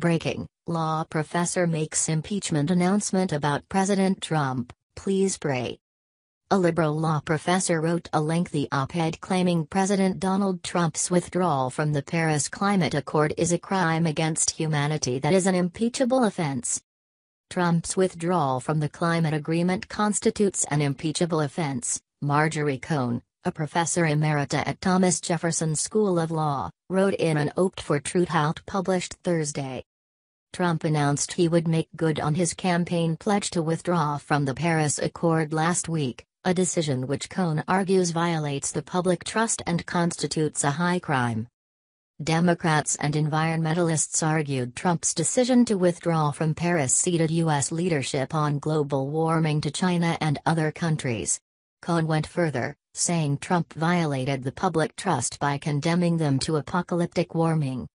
Breaking, law professor makes impeachment announcement about President Trump, please pray. A liberal law professor wrote a lengthy op-ed claiming President Donald Trump's withdrawal from the Paris Climate Accord is a crime against humanity that is an impeachable offense. Trump's withdrawal from the climate agreement constitutes an impeachable offense, Marjorie Cohn, a professor emerita at Thomas Jefferson School of Law, wrote in an oped for Truthout published Thursday. Trump announced he would make good on his campaign pledge to withdraw from the Paris Accord last week, a decision which Cohn argues violates the public trust and constitutes a high crime. Democrats and environmentalists argued Trump's decision to withdraw from Paris ceded U.S. leadership on global warming to China and other countries. Cohn went further, saying Trump violated the public trust by condemning them to apocalyptic warming.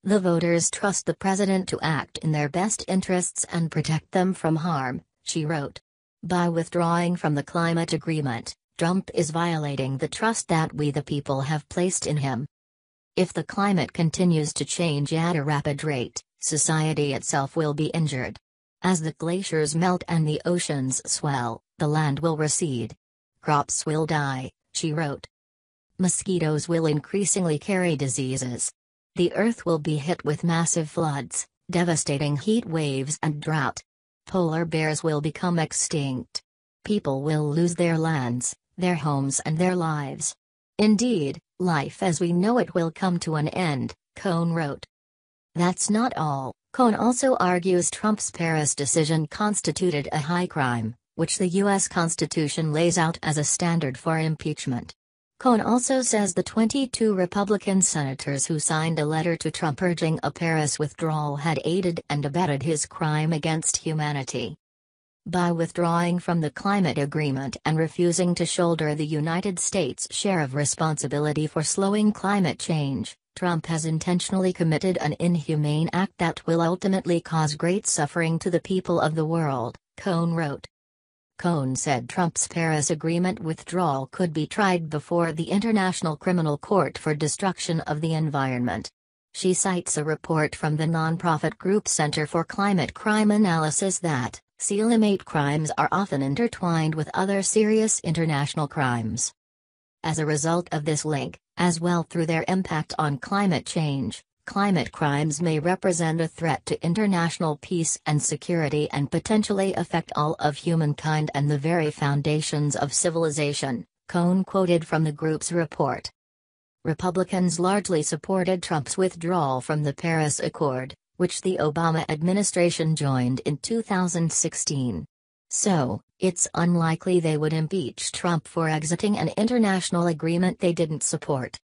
The voters trust the president to act in their best interests and protect them from harm, she wrote. By withdrawing from the climate agreement, Trump is violating the trust that we the people have placed in him. If the climate continues to change at a rapid rate, society itself will be injured. As the glaciers melt and the oceans swell, the land will recede. Crops will die, she wrote. Mosquitoes will increasingly carry diseases. The earth will be hit with massive floods, devastating heat waves and drought. Polar bears will become extinct. People will lose their lands, their homes and their lives. Indeed, life as we know it will come to an end, Cohn wrote. That's not all. Cohn also argues Trump's Paris decision constituted a high crime, which the U.S. Constitution lays out as a standard for impeachment. Cohn also says the 22 Republican senators who signed a letter to Trump urging a Paris withdrawal had aided and abetted his crime against humanity. By withdrawing from the climate agreement and refusing to shoulder the United States' share of responsibility for slowing climate change, Trump has intentionally committed an inhumane act that will ultimately cause great suffering to the people of the world, Cohn wrote. Cohn said Trump's Paris Agreement withdrawal could be tried before the International Criminal Court for Destruction of the Environment. She cites a report from the nonprofit group Center for Climate Crime Analysis that climate crimes are often intertwined with other serious international crimes. As a result of this link, as well through their impact on climate change, climate crimes may represent a threat to international peace and security and potentially affect all of humankind and the very foundations of civilization, Cohn quoted from the group's report. Republicans largely supported Trump's withdrawal from the Paris Accord, which the Obama administration joined in 2016. So, it's unlikely they would impeach Trump for exiting an international agreement they didn't support.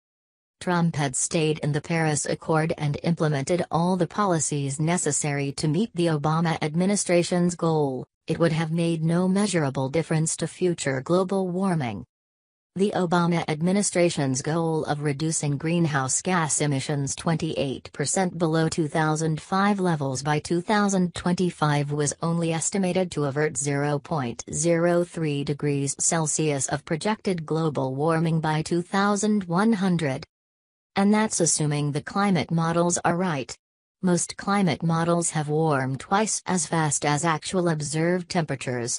Trump had stayed in the Paris Accord and implemented all the policies necessary to meet the Obama administration's goal. It would have made no measurable difference to future global warming. The Obama administration's goal of reducing greenhouse gas emissions 28% below 2005 levels by 2025 was only estimated to avert 0.03 degrees Celsius of projected global warming by 2100. And that's assuming the climate models are right. Most climate models have warmed twice as fast as actual observed temperatures,